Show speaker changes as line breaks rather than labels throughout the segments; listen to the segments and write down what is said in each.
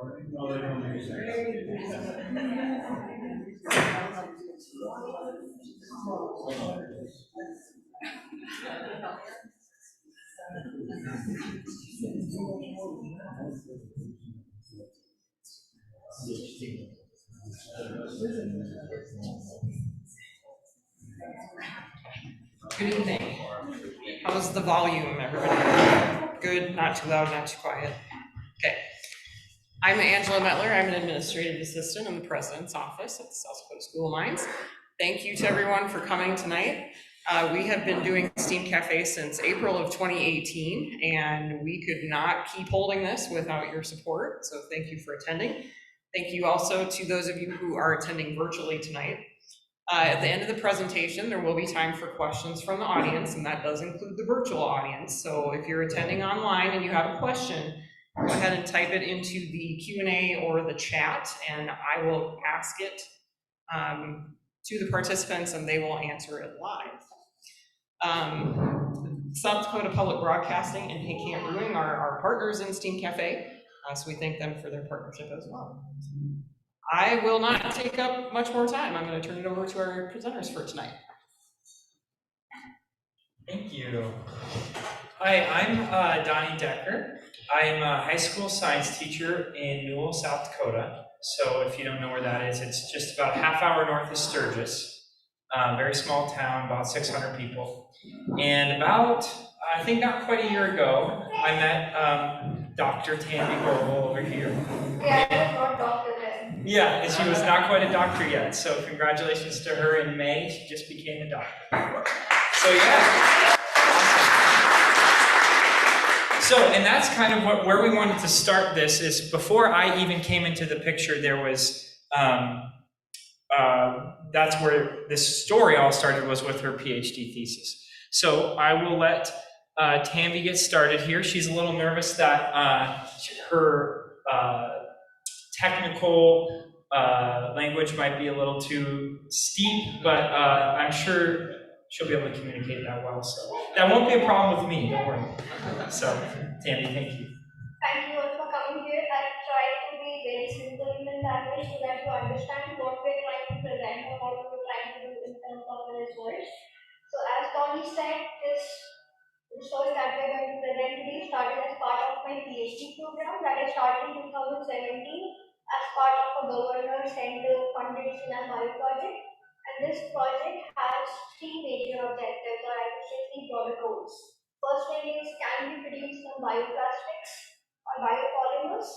Good evening. How's the volume, everybody? Good, not too loud, not too quiet. Okay. I'm Angela Metler. I'm an administrative assistant in the president's office at the South Dakota School of Mines. Thank you to everyone for coming tonight. We have been doing STEAM Cafe since April of 2018, and we could not keep holding this without your support, so thank you for attending. Thank you also to those of you who are attending virtually tonight. At the end of the presentation, there will be time for questions from the audience, and that does include the virtual audience. So if you're attending online and you have a question, go ahead and type it into the Q&A or the chat, and I will ask it to the participants, and they will answer it live. South Dakota Public Broadcasting and Hey Camp Brewing are our partners in STEAM Cafe, so we thank them for their partnership as well. I will not take up much more time. I'm going to turn it over to our presenters for tonight.
Thank you. Hi, I'm Donnie Decker. I'm a high school science teacher in Newell, South Dakota. So if you don't know where that is, it's just about a half hour north of Sturgis. Very small town, about 600 people. And about, I think not quite a year ago, I met Dr. Tanvi Govil over here.
Yeah, I was not doctor then.
Yeah, and she was not quite a doctor yet. So congratulations to her in May. She just became a doctor. So yeah. So, and that's kind of where we wanted to start this is before I even came into the picture, there was, that's where this story all started, was with her PhD thesis. So I will let Tanvi get started here. She's a little nervous that her technical language might be a little too steep, but I'm sure she'll be able to communicate that well. So that won't be a problem with me, don't worry. So, Tanvi, thank you.
Thank you all for coming here. I tried to be very simple in the language so that you understand what we're trying to present or what we're trying to do in terms of the research. So as Tony said, this research that we're going to present today started as part of my PhD program that I started in 2017 as part of a governor center funded CNAM-Bio project. And this project has three major objectives, or I would say three broader goals. First thing is, can we produce some bioplastics or biopolymers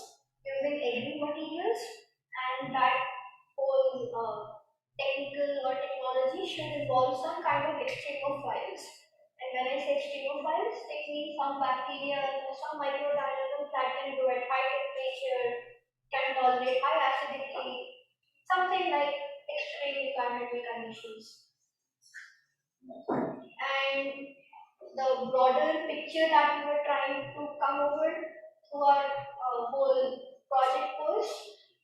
using agri-materials, and that whole technical or technology should involve some kind of exchange of files. And when I say exchange of files, it means some bacteria or some microorganisms that can grow at high temperature, can tolerate high acidity, something like extreme environmental conditions. And the broader picture that we were trying to come over through our whole project was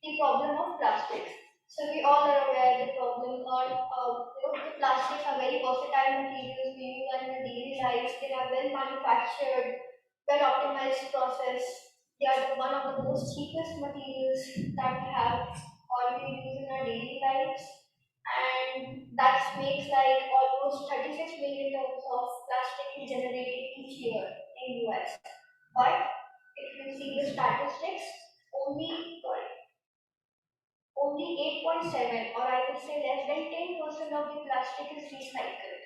the problem of plastics. So we all are aware the problem on the plastics are very versatile materials we use in our daily lives. They are well manufactured, well optimized process. They are one of the most cheapest materials that we have or we use in our daily lives. And that makes like almost 36 million tons of plastic is generated each year in US. But if you see the statistics, only 8.7, or I would say less than 10% of the plastic is recycled.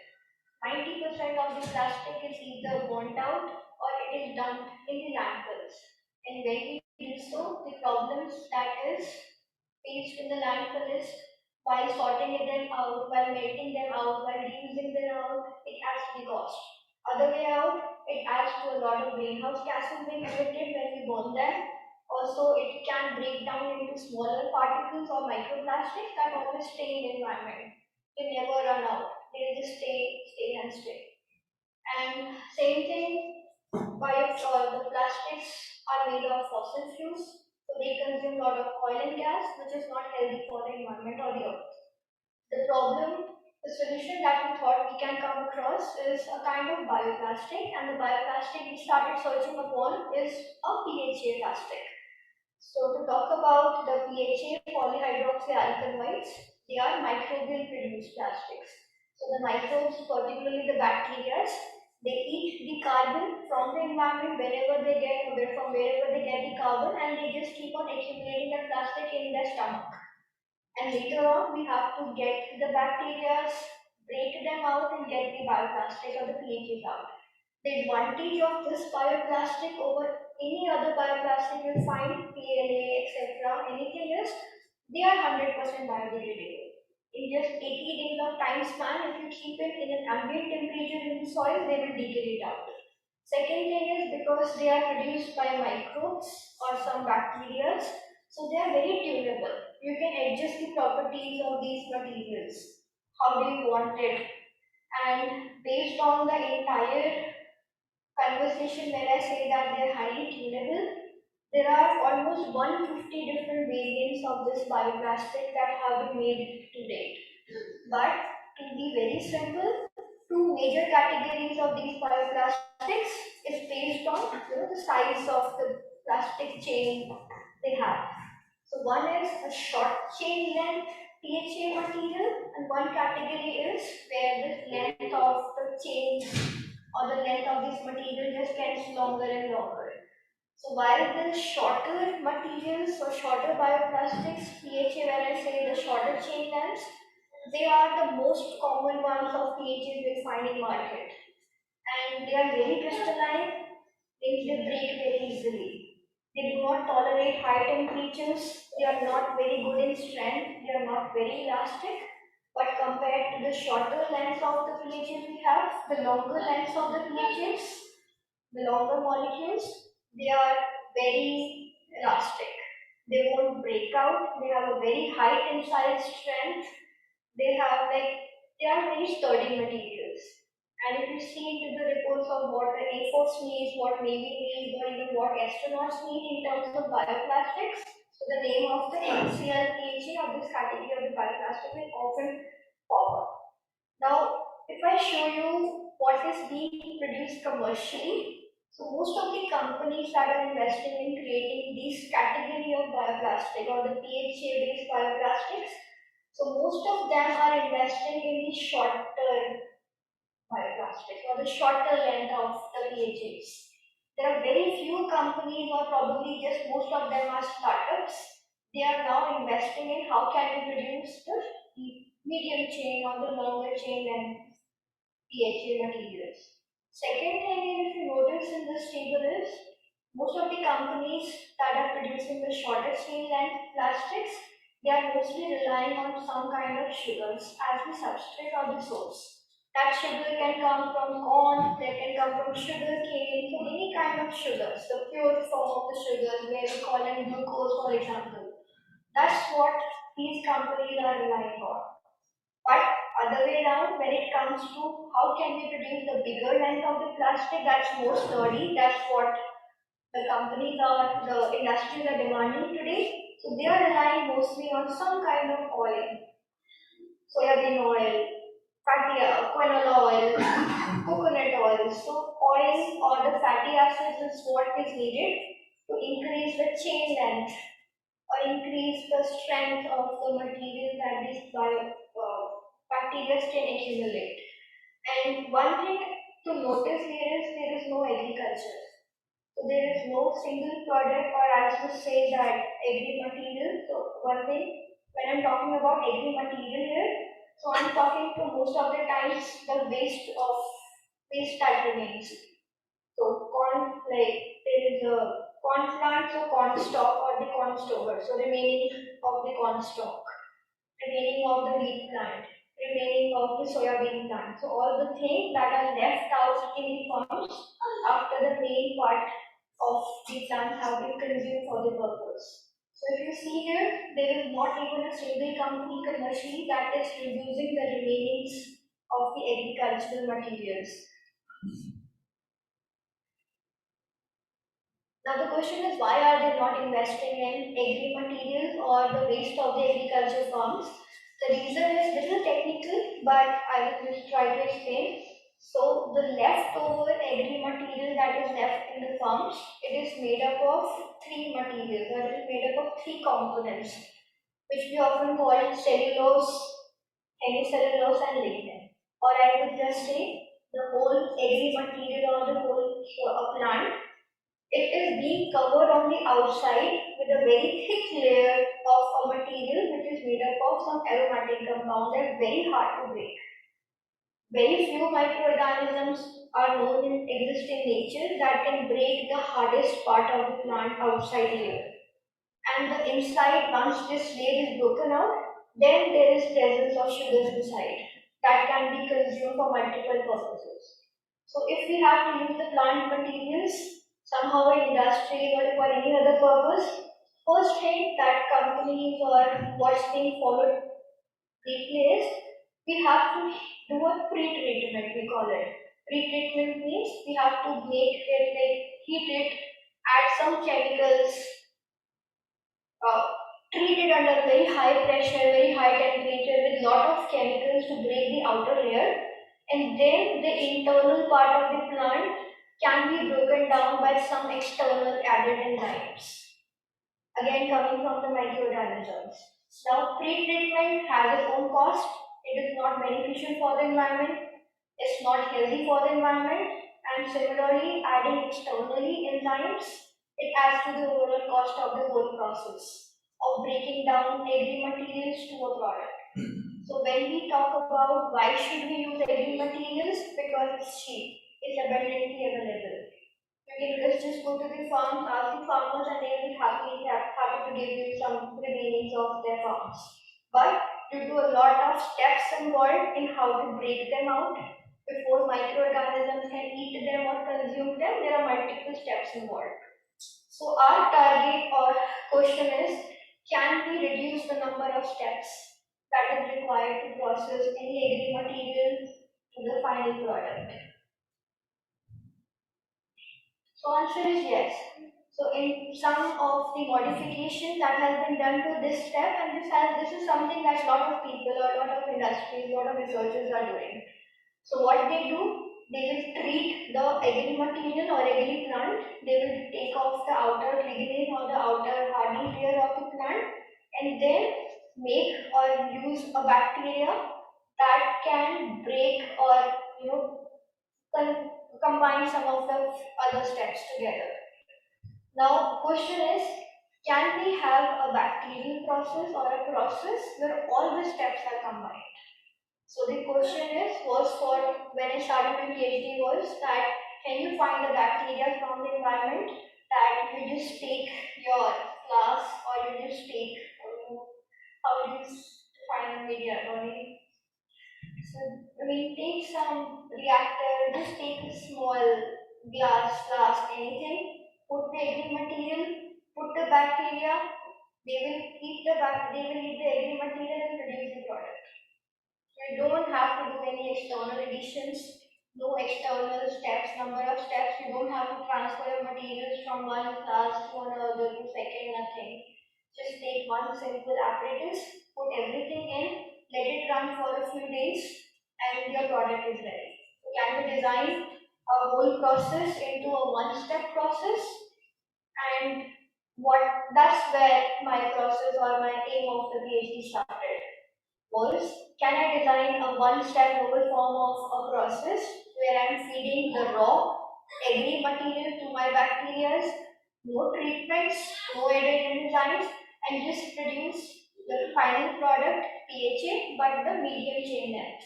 90% of the plastic is either burnt out or it is dumped in the landfills. And when we do so, the problems that is faced in the landfill is while sorting them out, while melting them out, while reusing them out, it adds to the cost. Other way out, it adds to a lot of greenhouse gases being emitted when we burn them. Also, it can break down into smaller particles or microplastics that always stay in the environment. They never run out. They just stay and stay. And same thing, the plastics are made of fossil fuels, so they consume a lot of oil and gas, which is not healthy for the environment or the earth. The problem, the solution that we thought we can come across is a kind of bioplastic, and the bioplastic we started searching upon is a PHA plastic. So to talk about the PHA polyhydroxyalkanoids, they are microbial produced plastics. So the microbes, particularly the bacteria, they eat the carbon from the environment wherever they get, from wherever they get the carbon, and they just keep on accumulating that plastic in their stomach. And later on, we have to get the bacteria, break them out, and get the bioplastic or the PHAs out. The advantage of this bioplastic over any other bioplastic you find, PLA, etc., anything is, they are 100% biodegradable. In just 80 days of time span, if you keep it in an ambient temperature in the soil, they will degrade out. Second thing is because they are produced by microbes or some bacteria, so they are very tunable. You can adjust the properties of these materials. How do you want it? And based on the entire conversation where I say that they are highly tunable, there are almost 150 different variants of this bioplastic that have been made to date. But to be very simple, two major categories of these bioplastics is based on the size of the plastic chain they have. So one is a short chain length PHA material, and one category is where the length of the chain or the length of this material just gets longer and longer. So while the shorter materials or shorter bioplastics, PHA, when I say the shorter chain lengths, they are the most common ones of PHAs we find in market. And they are very crystalline, they break very easily. They do not tolerate high temperatures, they are not very good in strength, they are not very elastic. But compared to the shorter lengths of the PHAs we have, the longer lengths of the PHAs, the longer molecules, they are very elastic. They won't break out, they have a very high tensile strength, they have they are very sturdy materials. And if you see into the reports of what the Air Force needs, what Navy needs, or even what astronauts need in terms of bioplastics, so the name of the NCL PHA or this category of the bioplastic will often pop up. Now, if I show you what is being produced commercially, so most of the companies that are investing in creating this category of bioplastic or the PHA-based bioplastics, so most of them are investing in the shorter bioplastics or the shorter length of the PHAs. There are very few companies, or probably just most of them are startups. They are now investing in how can we produce the medium chain or the longer chain and PHA materials. Second thing is, if you notice in this table is, most of the companies that are producing the shorter chain length plastics, they are mostly relying on some kind of sugars as the substrate or the source. That sugar can come from corn, they can come from sugar cane, so any kind of sugars, the pure form of the sugars, where we call them glucose, for example. That's what these companies are relying on. But other way around, when it comes to how can we produce the bigger length of the plastic that's more sturdy, that's what the companies are, the industries are demanding today. So they are relying mostly on some kind of oil, soybean oil, fatty canola oil, coconut oil. So oil or the fatty acids is what is needed to increase the chain length or increase the strength of the material that these bacteria can accumulate. And one thing to notice here is there is no agriculture. So there is no single product, or I should say that agri material. So one thing, when I'm talking about agri material here, so I'm talking to most of the times the waste that remains. So corn, there is a corn plant, so corn stalk or the corn stover. So remaining of the corn stalk, remaining of the wheat plant, remaining of the soybean plant. So all the things that are left out in the farms after the main part of the plants have been consumed for the purpose. So if you see here, there is not even a single company commercially that is using the remainings of the agricultural materials. Now the question is, why are they not investing in agri materials or the waste of the agriculture farms? The reason is little technical, but I will just try to explain. So the leftover agri material that is left in the farms, it is made up of three materials, or it is made up of three components, which we often call cellulose, hemicellulose, and lignin. Or I would just say the whole agri material or the whole plant, it is being covered on the outside with a very thick layer of a material which is made up of some aromatic compounds that are very hard to break. Very few microorganisms are known in exist in nature that can break the hardest part of the plant outside layer. And the inside, once this layer is broken out, then there is presence of sugars inside that can be consumed for multiple purposes. So if we have to use the plant materials somehow in industry or for any other purpose, first thing that companies or what's being followed replaced, we have to do a pre-treatment, we call it. Pre-treatment means we have to make it like heat it, add some chemicals, uh, treat it under very high pressure, very high temperature with lot of chemicals to break the outer layer, and then the internal part of the plant can be broken down by some external added enzymes. Again, coming from the microorganisms. Now, pre-treatment has its own cost. It is not beneficial for the environment. It's not healthy for the environment. And similarly, adding externally enzymes, it adds to the overall cost of the whole process of breaking down agri materials to a product. So when we talk about why should we use agri materials, because it's cheap, it's abundantly available. You can just go to the farm, ask the farmers, and they will be happy to give you some remainings of their farms. But due to a lot of steps involved in how to break them out before microorganisms can eat them or consume them, there are multiple steps involved. So our target or question is, can we reduce the number of steps that is required to process any agri material to the final product? So answer is yes. So in some of the modification that has been done to this step, and this is something that a lot of people or a lot of industries, a lot of researchers are doing. So what they do, they will treat the agri material or agri plant. They will take off the outer lignin or the outer hardy layer of the plant, and then make or use a bacteria that can break or combine some of the other steps together. Now, question is, can we have a bacterial process or a process where all the steps are combined? So the question was for when I started my PhD was that can you find the bacteria from the environment that you just take your flask or you just take how do you find the media, right? So, take some reactor, just take a small glass flask, anything, put the agri material, put the bacteria, they will eat the agri material and produce the product. So you don't have to do any external additions, no external steps, number of steps, you don't have to transfer your materials from one class to another to second, nothing. Just take one simple apparatus, put everything in, let it run for a few days, and your product is ready. So can we design a whole process into a one-step process? And that's where my process or my aim of the PhD started was, can I design a one-step novel form of a process where I'm feeding the raw agri material to my bacteria, no treatments, no added enzymes, and just produce the final product PHA, but the medium chain length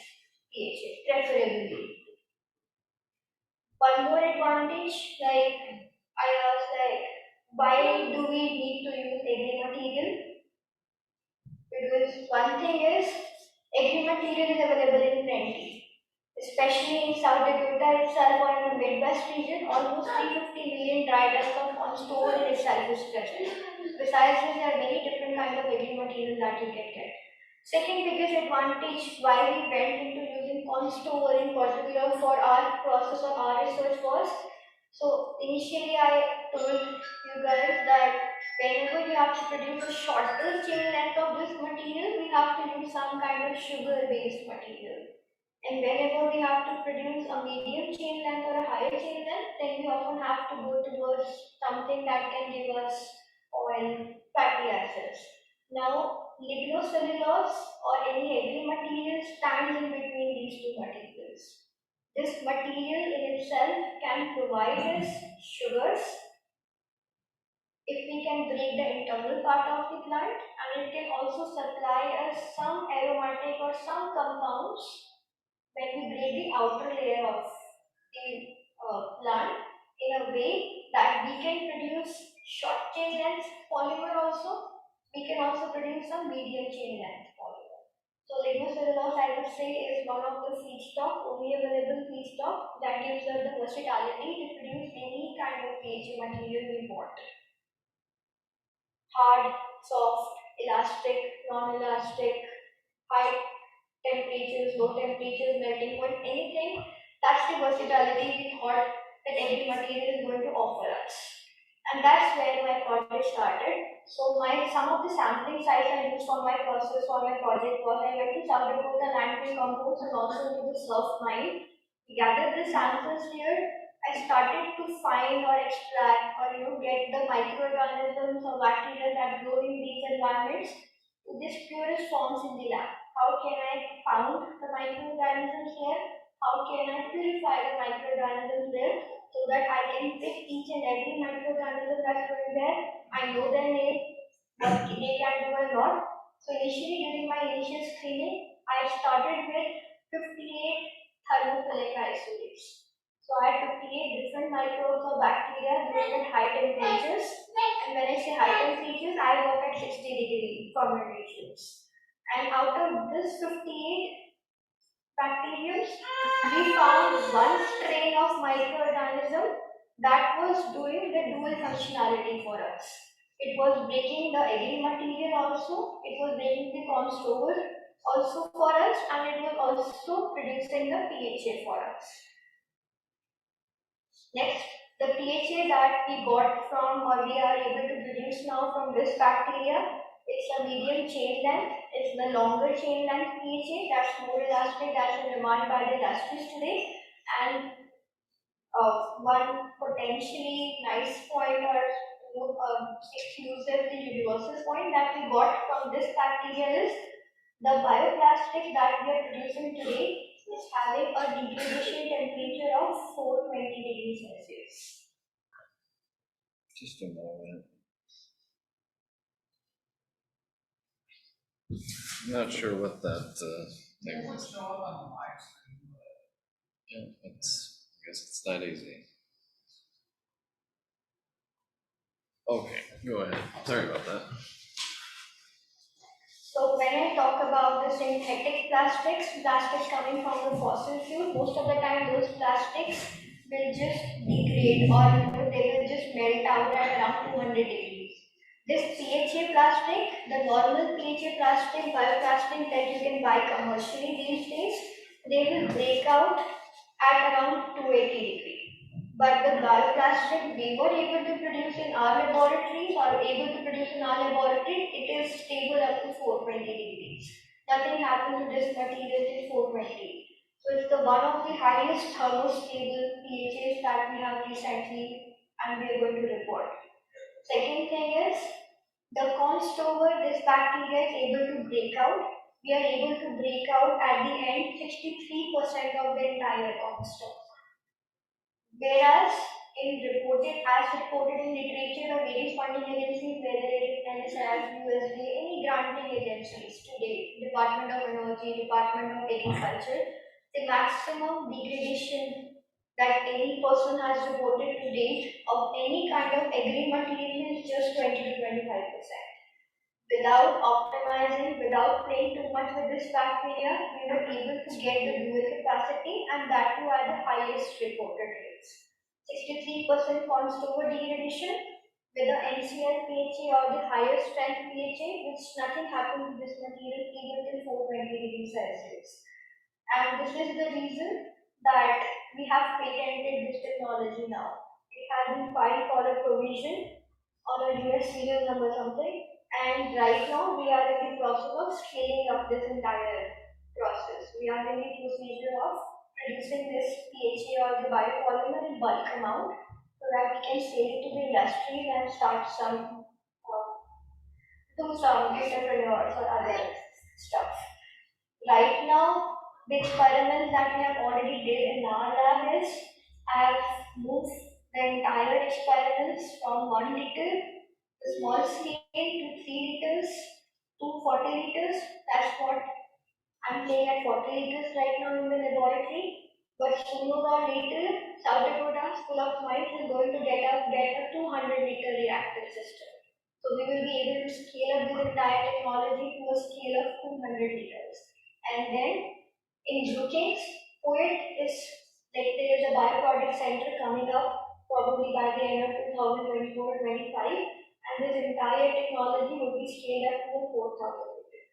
PHA, preferably. One more advantage, like I asked, like why do we need to use agri material? Because one thing is, agri material is available in plenty, especially in South Dakota itself or in the Midwest region. Almost 350 million dry dust of corn store in itself is present. Besides this, there are many different kinds of agri material that you can get. Second biggest advantage why we went into using corn store in particular for our process or our research was, so initially I told you guys that whenever we have to produce a shorter chain length of this material, we have to use some kind of sugar-based material. And whenever we have to produce a medium chain length or a higher chain length, then we often have to go towards something that can give us oil, fatty acids. Now, lignocellulose or any agri material stands in between these two materials. This material in itself can provide us sugars if we can break the internal part of the plant, and it can also supply us some aromatic or some compounds when we break the outer layer of the plant in a way that we can produce short chain length polymer also. We can also produce some medium chain length polymer. So lignocellulose, I would say, is one of the feedstock, only available feedstock that gives us the versatility to produce any kind of PHA material we want. Hard, soft, elastic, non-elastic, high temperatures, low temperatures, melting point, anything. That's the versatility we thought that every material is going to offer us. And that's where my project started. So some of the sampling sites I used for my process for my project was I went to South Dakota landfill compost and also to the Surf mine. We gathered the samples here. I started to find or extract or get the microorganisms or bacteria that grow in these environments to this purest forms in the lab. How can I found the microorganisms here? How can I purify the microorganisms there so that I can pick each and every microorganism that's going there? I know their name, what they can do or not. So initially during my initial screening, I started with 58 thermophilic isolates. So I had 58 different microbes or bacteria growing at high temperatures. And when I say high temperatures, I work at 60-degree fermentations. And out of this 58 bacteriums, we found one strain of microorganism that was doing the dual functionality for us. It was breaking the agri material also, it was breaking the corn stover also for us, and it was also producing the PHA for us. Next, the PHA that we got from or we are able to produce now from this bacteria, it's a medium chain length, it's the longer chain length PHA that's more elastic, that's in demand by the industries today. And one potentially nice point or exclusively universal point that we got from this bacteria is the bioplastic that we are producing today is having a degradation temperature of 420 degrees Celsius.
Just a moment. I'm not sure what that thing was. Yeah, I guess it's not easy. Okay, go ahead. Sorry about that.
So when I talk about the synthetic plastics coming from the fossil fuel, most of the time those plastics will just degrade or they will just melt out at around 200 degrees. This PHA plastic, the normal PHA plastic, bioplastic that you can buy commercially these days, they will break out at around 280 degrees. But the bioplastic we were able to produce in our laboratories or able to produce in our laboratory, it is stable up to 420 degrees. Nothing happens to this material till 420. So it's the one of the highest thermostable PHAs that we have recently and we are going to report. Second thing is the corn stover, this bacteria is able to break out. We are able to break out at the end 63% of the entire corn stover. Whereas as reported in literature or various funding agencies, whether it is NSF, USDA, any granting agencies today, Department of Energy, Department of Agriculture, the maximum degradation that any person has reported to date of any kind of agri material is just 20 to 25%. Without optimizing, without playing too much with this bacteria, we were able to get the dual capacity and that too at the highest reported rates. 63% corn stover degradation with the NCL PHA or the higher strength PHA, which nothing happened to this material even till 420 degrees Celsius. And this is the reason that we have patented this technology now. It has been filed for a provision on a US serial number something, and right now we are in the process of scaling up this entire process. We are in the procedure of producing this PHA or the biopolymer in bulk amount so that we can sell it to the industries and start do some entrepreneurs or other stuff. Right now, the experiments that we have already did in our lab is I have moved the entire experiments from 1 liter, the small scale, to 3 liters to 40 liters. That's what I'm playing at 40 liters right now in the laboratory. But sooner or later, South Dakota School of Mines is going to get a 200-liter reactor system. So we will be able to scale up this entire technology to a scale of 200 liters. And then in Brookings, POET is like there is a bioproduct center coming up probably by the end of 2024-25, and this entire technology will be scaled up to 4,000 liters.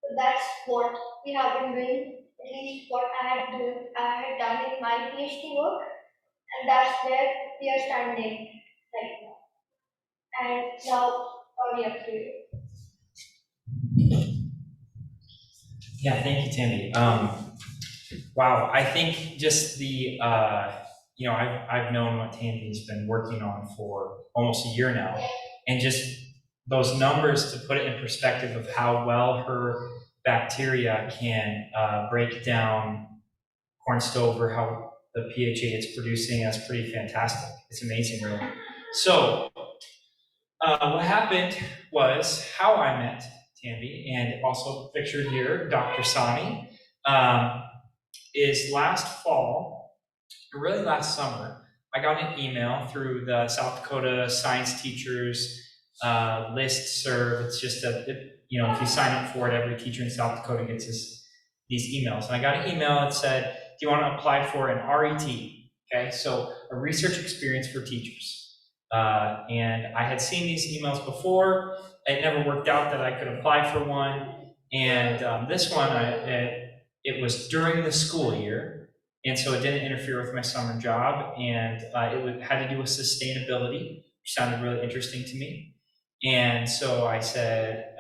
So that's what we have been doing, at least what I had done in my PhD work, and that's where we are standing right now. And now, Tony, up to you.
Yeah, thank you, Tanvi. Wow, I think just the, I've known what Tanvi's been working on for almost a year now, and just those numbers to put it in perspective of how well her bacteria can break down corn stover, how the PHA it's producing, that's pretty fantastic. It's amazing, really. So, what happened was how I met Tanvi, and also pictured here, Dr. Sani, is last fall, or really last summer, I got an email through the South Dakota Science Teachers list serve. It's just if you sign up for it, every teacher in South Dakota gets these emails. And I got an email that said, do you want to apply for an RET? Okay, so a research experience for teachers. And I had seen these emails before. It never worked out that I could apply for one. And this one, it was during the school year, and so it didn't interfere with my summer job, and it had to do with sustainability, which sounded really interesting to me. And so I said,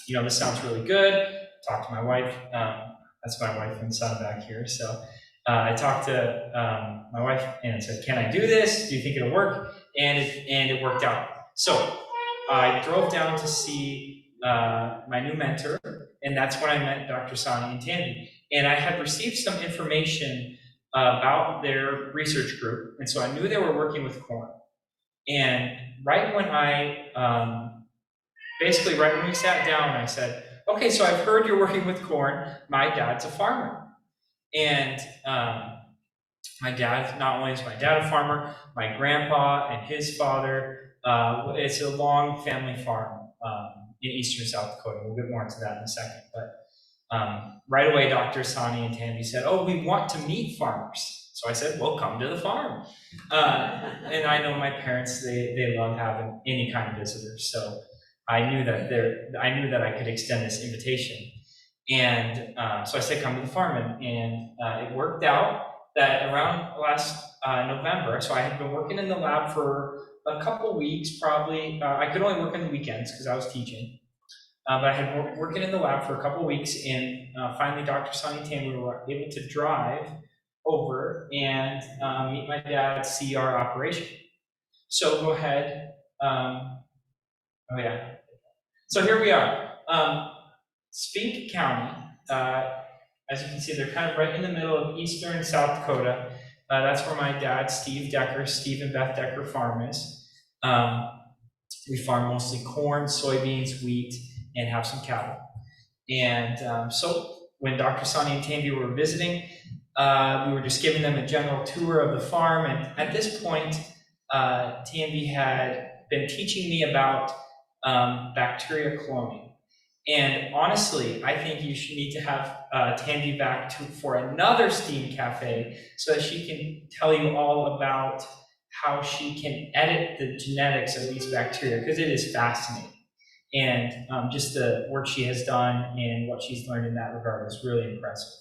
this sounds really good. Talked to my wife. That's my wife and son back here. So I talked to my wife and said, can I do this? Do you think it'll work? And it worked out. So I drove down to see my new mentor, and that's when I met Dr. Sani and Tanvi. And I had received some information about their research group, and so I knew they were working with corn. And right when basically right when we sat down, I said, okay, so I've heard you're working with corn. My dad's a farmer. And my dad, not only is my dad a farmer, my grandpa and his father, it's a long family farm in eastern South Dakota. We'll get more into that in a second. But right away, Dr. Sani and Tanvi said, oh, we want to meet farmers. So I said, well, come to the farm. And I know my parents, they love having any kind of visitors. So I knew that I could extend this invitation. And so I said, come to the farm. And it worked out that around last November, so I had been working in the lab for a couple weeks, probably. I could only work on the weekends because I was teaching. But I had been working in the lab for a couple weeks, and finally Dr. Sani and Tanvi were able to drive over and meet my dad, see our operation. So go ahead. Oh yeah. So here we are. Spink County, as you can see, they're kind of right in the middle of eastern South Dakota. That's where my dad, Steve and Beth Decker farm is. We farm mostly corn, soybeans, wheat, and have some cattle. And so when Dr. Sani and Tanvi were visiting, we were just giving them a general tour of the farm. And at this point, Tanvi had been teaching me about bacteria cloning. And honestly, I think you should need to have Tanvi back for another STEAM cafe so that she can tell you all about how she can edit the genetics of these bacteria, because it is fascinating. And just the work she has done and what she's learned in that regard is really impressive.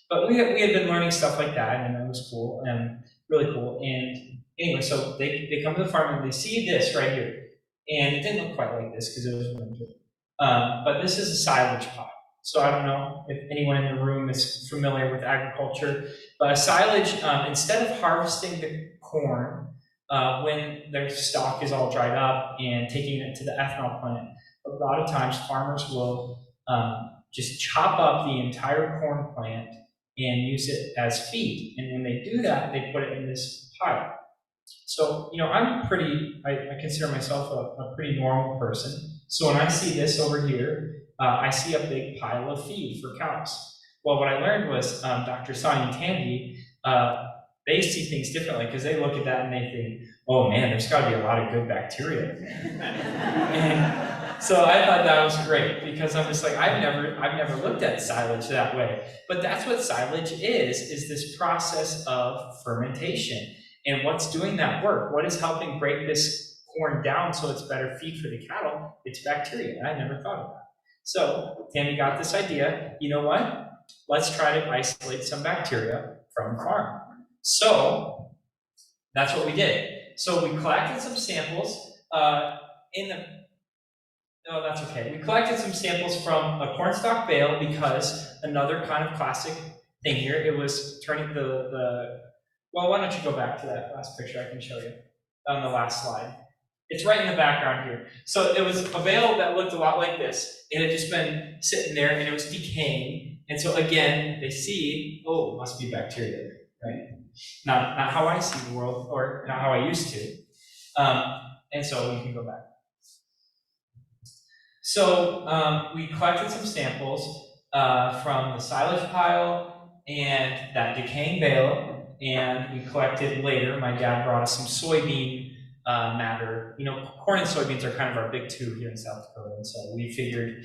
But we had been learning stuff like that, and it was cool and really cool. And anyway, so they come to the farm and they see this right here. And it didn't look quite like this because it was winter. But this is a silage pot. So I don't know if anyone in the room is familiar with agriculture, but a silage, instead of harvesting the corn when their stalk is all dried up and taking it to the ethanol plant, a lot of times farmers will just chop up the entire corn plant and use it as feed. And when they do that, they put it in this pile. So, I'm I consider myself a pretty normal person. So when I see this over here, I see a big pile of feed for cows. Well, what I learned was Dr. Sani and Tanvi, they see things differently because they look at that and they think, oh man, there's got to be a lot of good bacteria. And so I thought that was great because I'm just like, I've never looked at silage that way. But that's what silage is this process of fermentation. And what's doing that work? What is helping break this corn down so it's better feed for the cattle? It's bacteria. I never thought of that. So Tammy got this idea. You know what? Let's try to isolate some bacteria from the farm. So that's what we did. So we collected some samples no, that's okay. We collected some samples from a cornstalk bale because another kind of classic thing here, it was turning well, why don't you go back to that last picture I can show you on the last slide. It's right in the background here. So it was a bale that looked a lot like this. It had just been sitting there and it was decaying. And so again, they see, oh, it must be bacteria, right? Not how I see the world, or not how I used to. And so you can go back. So we collected some samples from the silage pile and that decaying bale, and we collected later, my dad brought us some soybean matter. Corn and soybeans are kind of our big two here in South Dakota, and so we figured,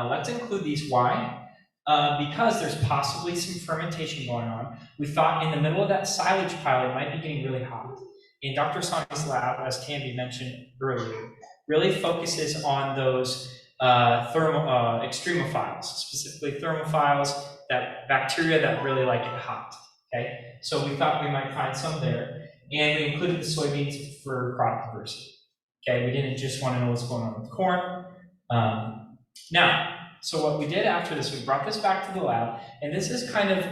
let's include these. Why? Because there's possibly some fermentation going on. We thought in the middle of that silage pile, it might be getting really hot. In Dr. Sani's lab, as Tanvi mentioned earlier, really focuses on those extremophiles, specifically thermophiles, that bacteria that really like it hot. Okay, so we thought we might find some there, and we included the soybeans for crop diversity. Okay, we didn't just want to know what's going on with corn. So what we did after this, we brought this back to the lab, and this is kind of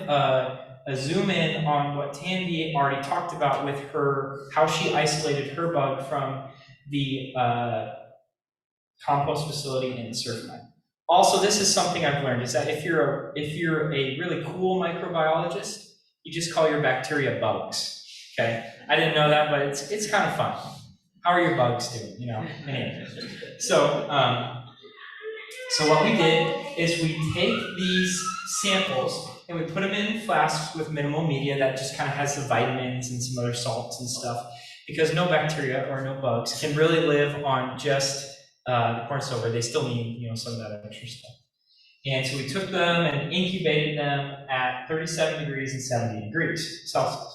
a zoom in on what Tanvi already talked about with how she isolated her bug from the compost facility in the surf mine. Also, this is something I've learned, is that if you're a really cool microbiologist, you just call your bacteria bugs, okay? I didn't know that, but it's kind of fun. How are your bugs doing, Anyway. So what we did is we take these samples and we put them in flasks with minimal media that just kind of has the vitamins and some other salts and stuff, because no bacteria or no bugs can really live on just the corn silver. They still need, some of that extra stuff. And so we took them and incubated them at 37 degrees and 70 degrees Celsius.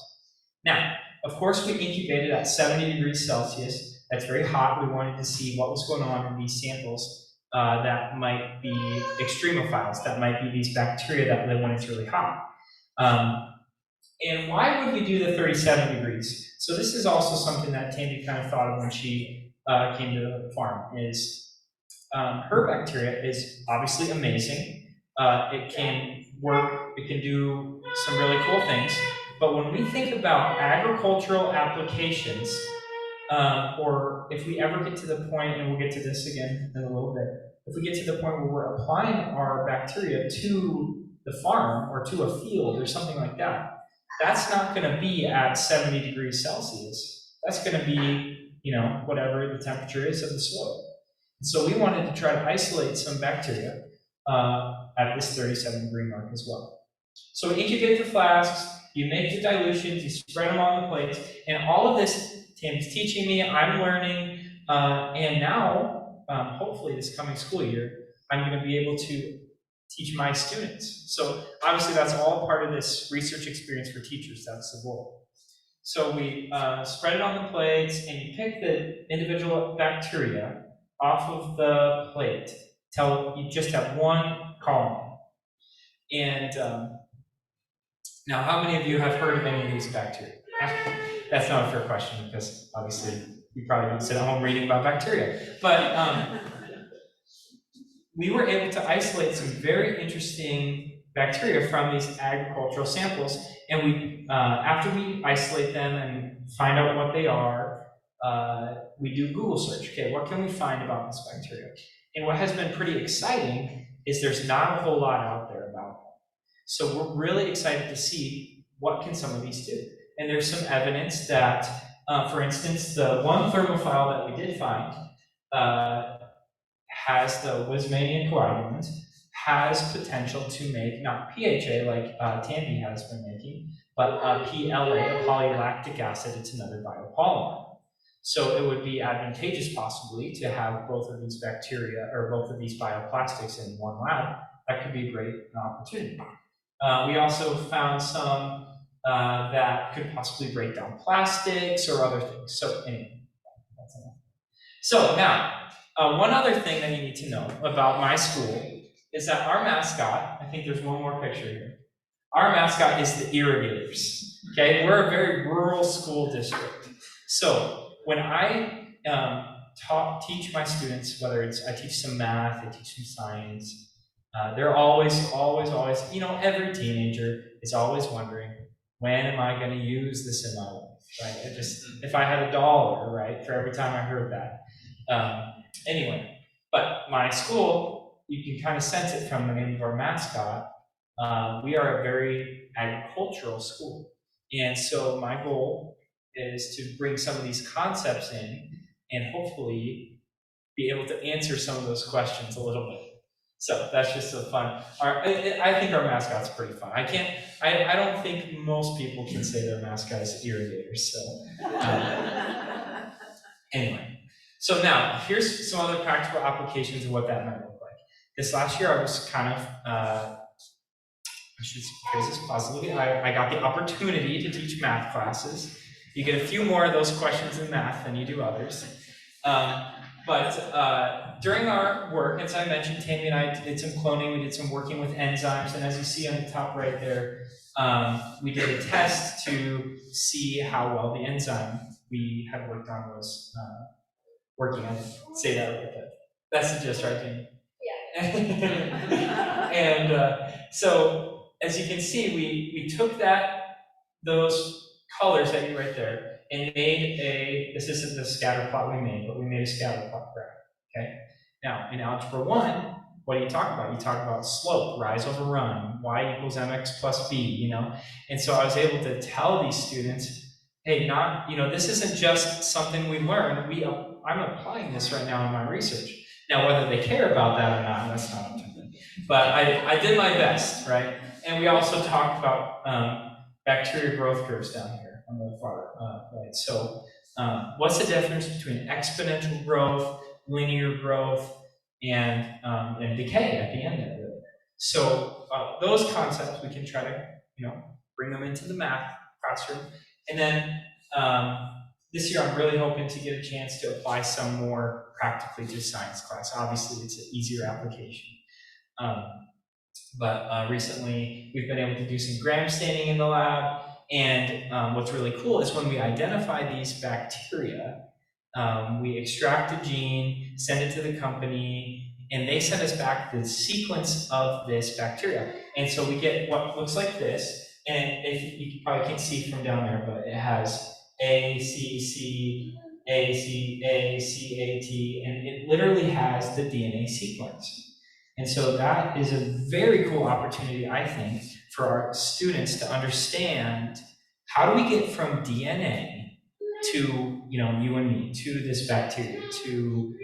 Now, of course, we incubated at 70 degrees Celsius. That's very hot. We wanted to see what was going on in these samples that might be extremophiles, that might be these bacteria that live when it's really hot. And why would we do the 37 degrees? So this is also something that Tanvi kind of thought of when she came to the farm, is her bacteria is obviously amazing. It can work, it can do some really cool things. But when we think about agricultural applications, or if we ever get to the point, and we'll get to this again in a little bit, if we get to the point where we're applying our bacteria to the farm or to a field or something like that, that's not going to be at 70 degrees Celsius. That's going to be, whatever the temperature is of the soil. So we wanted to try to isolate some bacteria at this 37 degree mark as well. So we incubate the flasks, you make the dilutions, you spread them on the plates, and all of this, Tam's teaching me, I'm learning, and now, hopefully this coming school year, I'm going to be able to teach my students. So obviously that's all part of this research experience for teachers, that's the goal. So we spread it on the plates, and you pick the individual bacteria off of the plate till you just have one colony. And now, how many of you have heard of any of these bacteria? That's not a fair question, because obviously you probably don't sit at home reading about bacteria. But we were able to isolate some very interesting bacteria from these agricultural samples. And we, after we isolate them and find out what they are, we do Google search. Okay, what can we find about this bacteria? And what has been pretty exciting is there's not a whole lot out there about them. So we're really excited to see what can some of these do. And there's some evidence that, for instance, the one thermophile that we did find has the Wismanian coagulant, has potential to make not PHA like Tanvi has been making, but PLA, a polylactic acid. It's another biopolymer. So it would be advantageous possibly to have both of these bacteria or both of these bioplastics in one lab. That could be a great opportunity. We also found some that could possibly break down plastics or other things. So anyway, that's enough. So now, one other thing that you need to know about my school is that our mascot, I think there's one more picture here. Our mascot is the irrigators, okay? We're a very rural school district. So when I teach my students, whether it's I teach some math, I teach some science, they're always, you know, every teenager is always wondering, when am I going to use this in my life, right? If I had $1, right, for every time I heard that. Anyway, but my school, you can kind of sense it from the name of our mascot. We are a very agricultural school. And so my goal is to bring some of these concepts in and hopefully be able to answer some of those questions a little bit. So that's just so fun. I think our mascot's pretty fun. I don't think most people can say their mascot is irrigators. So anyway. So now, here's some other practical applications of what that might look like. This last year, I was kind of, I should phrase this positively, I got the opportunity to teach math classes. You get a few more of those questions in math than you do others. But during our work, as I mentioned, Tanvi and I did some cloning, we did some working with enzymes, and as you see on the top right there, we did a test to see how well the enzyme we had worked on was working. I didn't say that right, but that's the gist, right, Jamie? Yeah. And so, as you can see, we took those colors that you right there and made this isn't the scatter plot we made, but we made a scatter plot graph, okay? Now, in Algebra 1, what do you talk about? You talk about slope, rise over run, y equals mx plus b, you know? And so I was able to tell these students, hey, this isn't just something we learned, I'm applying this right now in my research. Now, whether they care about that or not, that's not up to me. But I did my best, right? And we also talked about bacteria growth curves down here on the far right. So what's the difference between exponential growth, linear growth, and decay at the end of it? So those concepts, we can try to, bring them into the math classroom. And then this year, I'm really hoping to get a chance to apply some more practically to science class. Obviously, it's an easier application. But recently, we've been able to do some gram staining in the lab. And what's really cool is when we identify these bacteria, we extract a gene, send it to the company, and they send us back the sequence of this bacteria. And so we get what looks like this. And if you probably can't see from down there, but it has A, C, C, A, C, A, C, A, T, and it literally has the DNA sequence. And so that is a very cool opportunity, I think, for our students to understand how do we get from DNA to, you and me, to this bacteria, to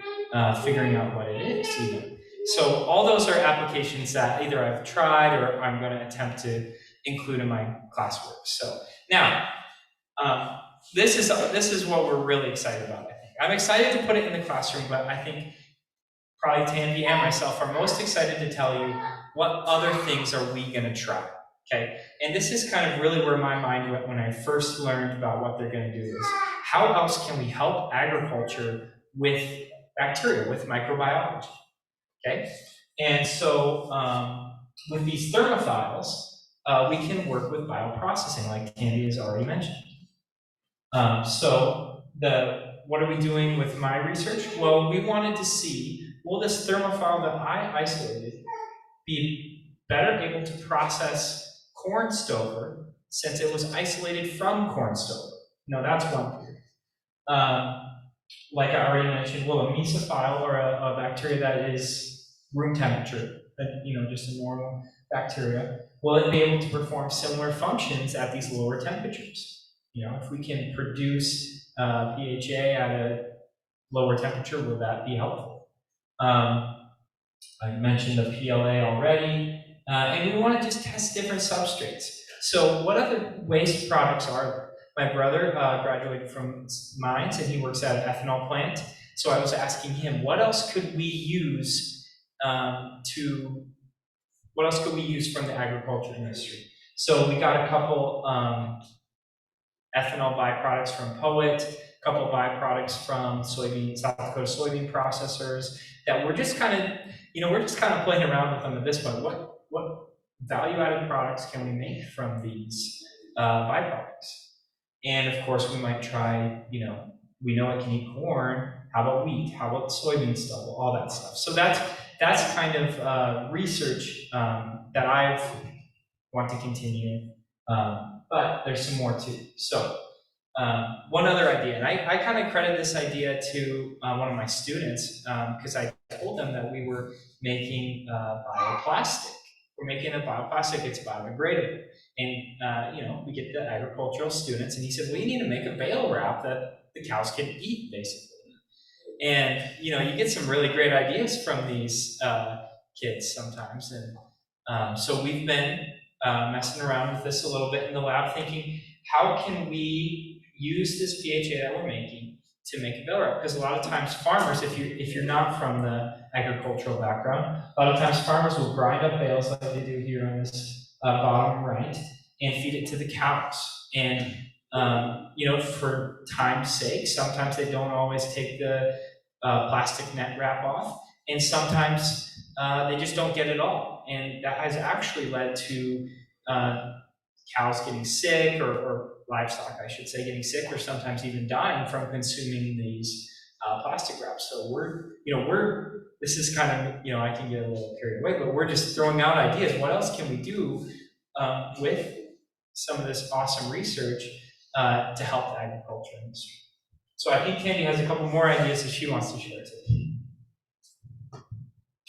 figuring out what it is, even. So all those are applications that either I've tried or I'm going to attempt to include in my classwork. So now, this is what we're really excited about, I think. I'm excited to put it in the classroom, but I think probably Tanvi and myself are most excited to tell you what other things are we going to try, okay? And this is kind of really where my mind went when I first learned about what they're going to do is, how else can we help agriculture with bacteria, with microbiology, okay? And so with these thermophiles, we can work with bioprocessing, like Tanvi has already mentioned. So what are we doing with my research? Well, we wanted to see will this thermophile that I isolated be better able to process corn stover since it was isolated from corn stover? No, that's one theory. Like I already mentioned, will a mesophile or a bacteria that is room temperature, just a normal bacteria, will it be able to perform similar functions at these lower temperatures? If we can produce PHA at a lower temperature, will that be helpful? I mentioned the PLA already, and we want to just test different substrates. So what other waste products are there? My brother graduated from Mines, and he works at an ethanol plant. So I was asking him, what else could we use from the agriculture industry? So we got a couple ethanol byproducts from Poet, a couple byproducts from soybean, South Dakota soybean processors that we're just kind of playing around with them at this point. What value-added products can we make from these byproducts? And of course, we might try, we know it can eat corn. How about wheat? How about soybean stubble? All that stuff. So that's kind of research that I want to continue. But there's some more too. So one other idea, and I kind of credit this idea to one of my students because I told them that we were making bioplastic. We're making a bioplastic, it's biodegradable. And we get the agricultural students, and he said, well, you need to make a bale wrap that the cows can eat, basically. And you get some really great ideas from these kids sometimes. And so we've been messing around with this a little bit in the lab, thinking, how can we use this PHA that we're making to make a bale wrap? Because a lot of times farmers, if you're not from the agricultural background, a lot of times farmers will grind up bales like they do here on this bottom right and feed it to the cows. And for time's sake, sometimes they don't always take the plastic net wrap off, and sometimes they just don't get it all. And that has actually led to cows getting sick, or livestock, I should say, getting sick, or sometimes even dying from consuming these plastic wraps. So this is kind of, I can get a little carried away, but we're just throwing out ideas. What else can we do with some of this awesome research to help the agriculture industry? So I think Tanvi has a couple more ideas that she wants to share today.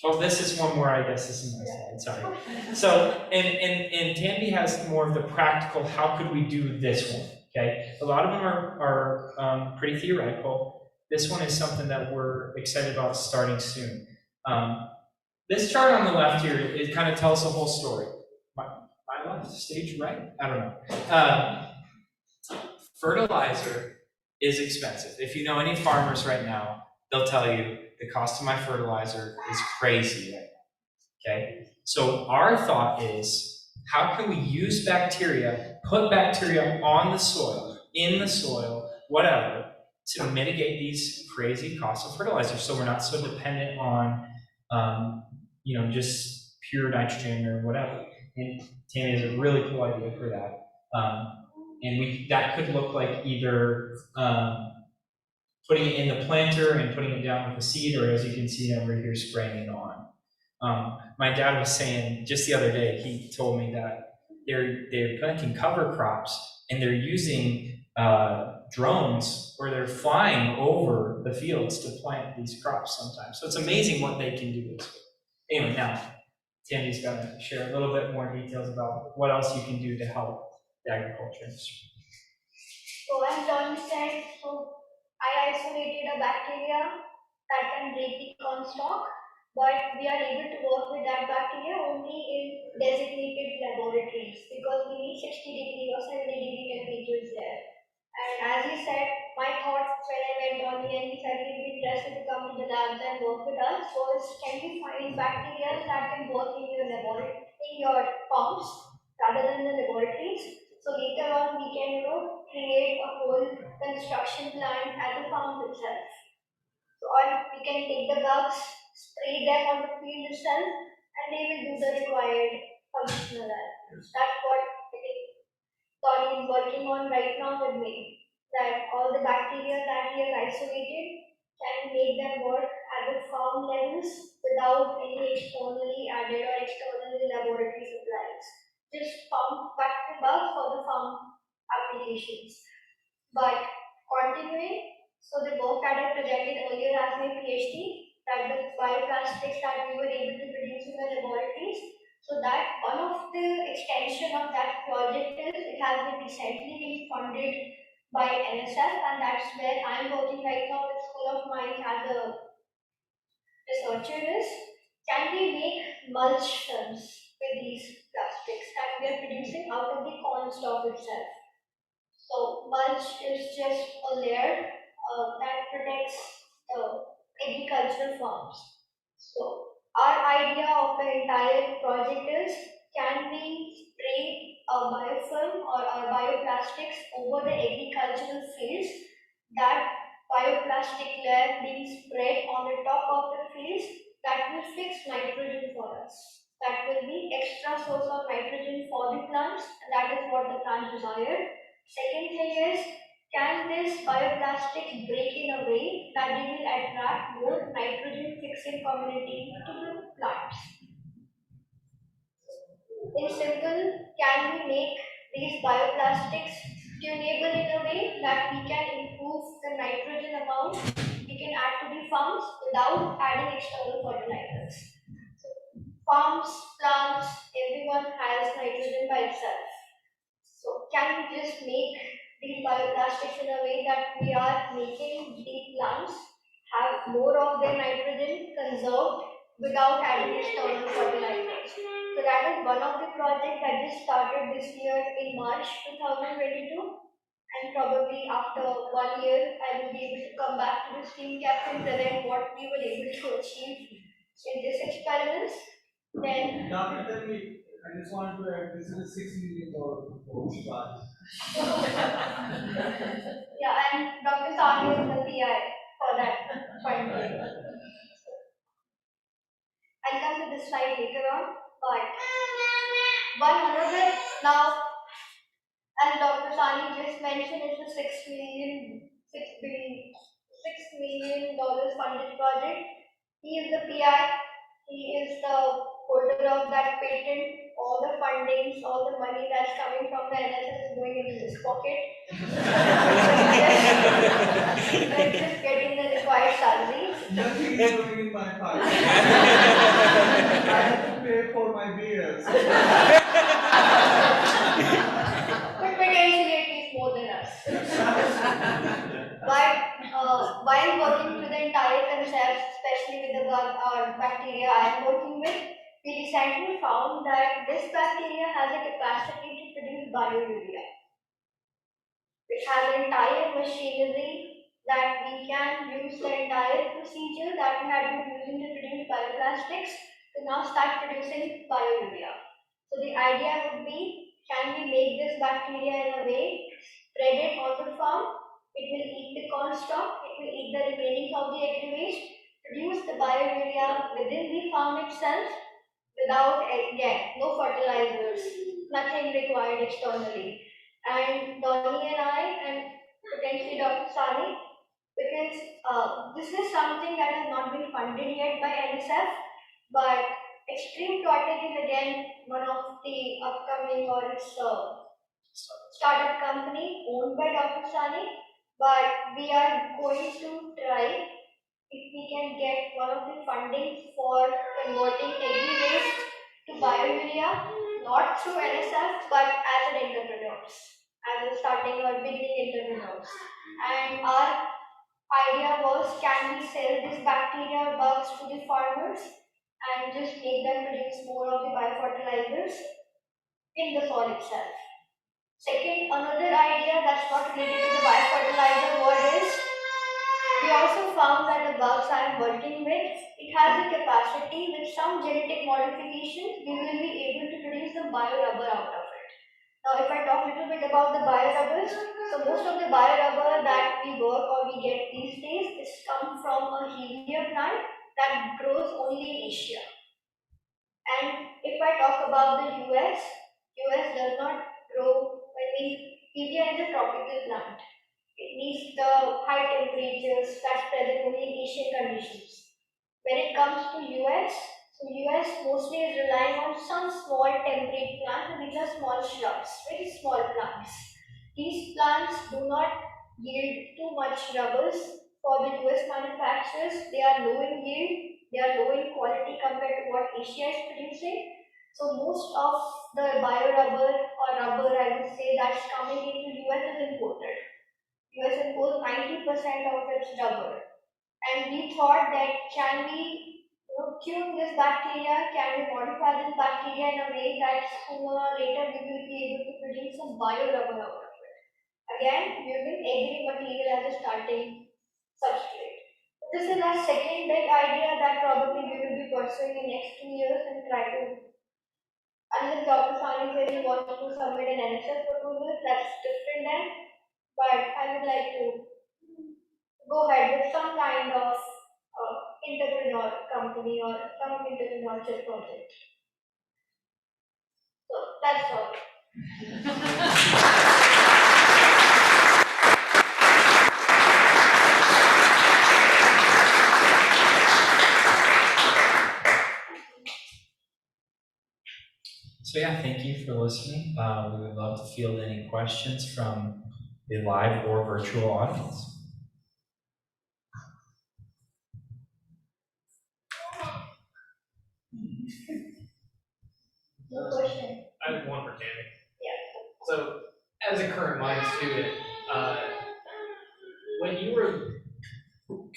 Oh, this is one more, I guess. This is my slide, sorry. So, and Tanvi has more of the practical, how could we do this one, okay? A lot of them are pretty theoretical. This one is something that we're excited about starting soon. This chart on the left here, it kind of tells the whole story. My left, stage right? I don't know. Fertilizer is expensive. If you know any farmers right now, they'll tell you the cost of my fertilizer is crazy right now, okay? So our thought is, how can we use bacteria, put bacteria on the soil, in the soil, whatever, to mitigate these crazy costs of fertilizer so we're not so dependent on, just pure nitrogen or whatever. And Tanvi has a really cool idea for that. And that could look like either putting it in the planter and putting it down with the seed, or as you can see over here, spraying it on. My dad was saying just the other day, he told me that they're planting cover crops and they're using drones, or they're flying over the fields to plant these crops sometimes. So it's amazing what they can do. Anyway, now Tanvi's going to share a little bit more details about what else you can do to help the agriculture industry.
So as Don said, I isolated a bacteria that can break the corn stalk, but we are able to work with that bacteria only in designated laboratories because we need 60-degree or 70-degree temperatures there. And as he said, my thought when I went on here and he said he'd be interested to come to the labs and work with us was, can we find bacteria that can work in your laboratory, in your farms rather than the laboratories? So later on we can, create a whole construction plant at the farm itself. So or we can take the bugs, spray them on the field itself, and they will do the required functional analysis. That's what Tony is working on right now with me. That all the bacteria that he has isolated can make them work at the farm farm levels without any externally added or external laboratory supplies. Just pump back the bug for the farm applications. But continuing, so the work that I presented earlier as my PhD, that the bioplastics that we were able to produce in the laboratories, so that one of the extension of that project is it has been recently been funded by NSF, and that's where I'm working right now with School of Mines as a researcher is, can we make mulch films with these plastics that we are producing out of the corn stalk itself? So mulch is just a layer that protects agricultural farms. So our idea of the entire project is, can we spray a biofilm or our bioplastics over the agricultural fields, that bioplastic layer being spread on the top of the fields, that will fix nitrogen for us. That will be extra source of nitrogen for the plants, and that is what the plants desire. Second thing is, can this bioplastic break in a way that they will attract more nitrogen fixing community to the plants? In simple, can we make these bioplastics tunable in a way that we can improve the nitrogen amount we can add to the farms without adding external fertilizers? So, farms, plants, everyone has nitrogen by itself. So can we just make these bioplastics in a way that we are making the plants have more of their nitrogen conserved without adding external fertilizers? So that is one of the projects that just started this year in March 2022, and probably after 1 year I will be able to come back to this team captain, present what we were able to achieve in this experiments. Then
Dr. Tanvi, I just want to add, this is a $6 million project.
yeah, and Dr. Sani is the PI for that funding. I'll come to this slide later on, but one another now, as Dr. Sani just mentioned, it's a $6 million funded project. He is the PI. He is the holder of that patent. All the fundings, all the money that's coming from the NSS is going into his pocket. We're just getting the required salaries.
Nothing is going in my pocket. I have to pay for my beers.
But potentially at least more than us. But while working through the entire concept, especially with the bacteria I am working with, we recently found that this bacteria has a capacity to produce biourea. It has entire machinery that we can use the entire procedure that we had been using to produce bioplastics to now start producing biourea. So the idea would be, can we make this bacteria in a way, spread it on the farm, it will eat the corn stalk, it will eat the remaining of the agri waste, produce the biourea within the farm itself without, again, no fertilizers, nothing required externally. And Donnie and I, and potentially Dr. Sani, because this is something that has not been funded yet by NSF, but Extreme Totec is again one of the upcoming, or it's startup company owned by Dr. Sani, but we are going to try if we can get one of the funding for converting agri waste to biourea, not through NSF, but as an entrepreneurs, as a starting or beginning entrepreneurs. And our idea was, can we sell these bacteria bugs to the farmers and just make them produce more of the biofertilizers in the soil itself. Second, another idea that's not related to the biofertilizer world is, we also found that the bugs I am working with, it has the capacity with some genetic modifications, we will be able to produce some biorubber out of it. Now, if I talk a little bit about the biorubbers, so most of the biorubber that we work or we get these days is come from a hevea plant that grows only in Asia. And if I talk about the US does not grow, hevea is a tropical plant. It needs the high temperatures that's present only in Asian conditions. When it comes to US, so US mostly is relying on some small temperate plants, and these are small shrubs, very small plants. These plants do not yield too much rubbles for the US manufacturers. They are low in yield, they are low in quality compared to what Asia is producing. So most of the bio rubber or rubber, I would say, that's coming into US is imported. US imports 90% of its rubber. And we thought that can we cure this bacteria, can we modify this bacteria in a way that sooner or later we will be able to produce some bio rubber out of it. Again, using agri material as a starting substrate. This is our second big idea that probably we will be pursuing in next 2 years and try to, unless Dr. Sani really wants to submit an NSF proposal, that's different then. But I would like to go ahead with some kind of entrepreneur company or some entrepreneurship project. So that's all.
So yeah, thank you for listening. We would love to field any questions from the live or virtual audience.
No question.
I have one for Tanvi.
Yeah.
So, as a current mine student, when you were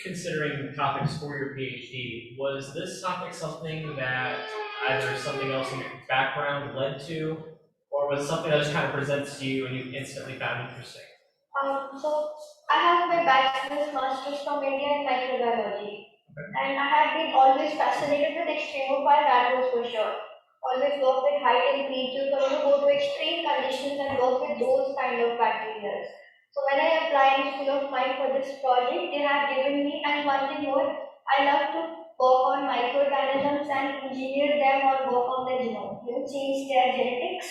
considering topics for your PhD, was this topic something that either something else in your background led to, or was it something that just kind of presented to you and you instantly found interesting?
So I have my bachelor's master's from India in microbiology. And I have been always fascinated with extremophile, that was for sure. Always work with high temperatures, I want to go to extreme conditions and work with those kind of bacteria. So when I applied in School of Mine for this project, they have given me, and one thing more, I love to work on microorganisms and engineer them or work on their genome, change their genetics.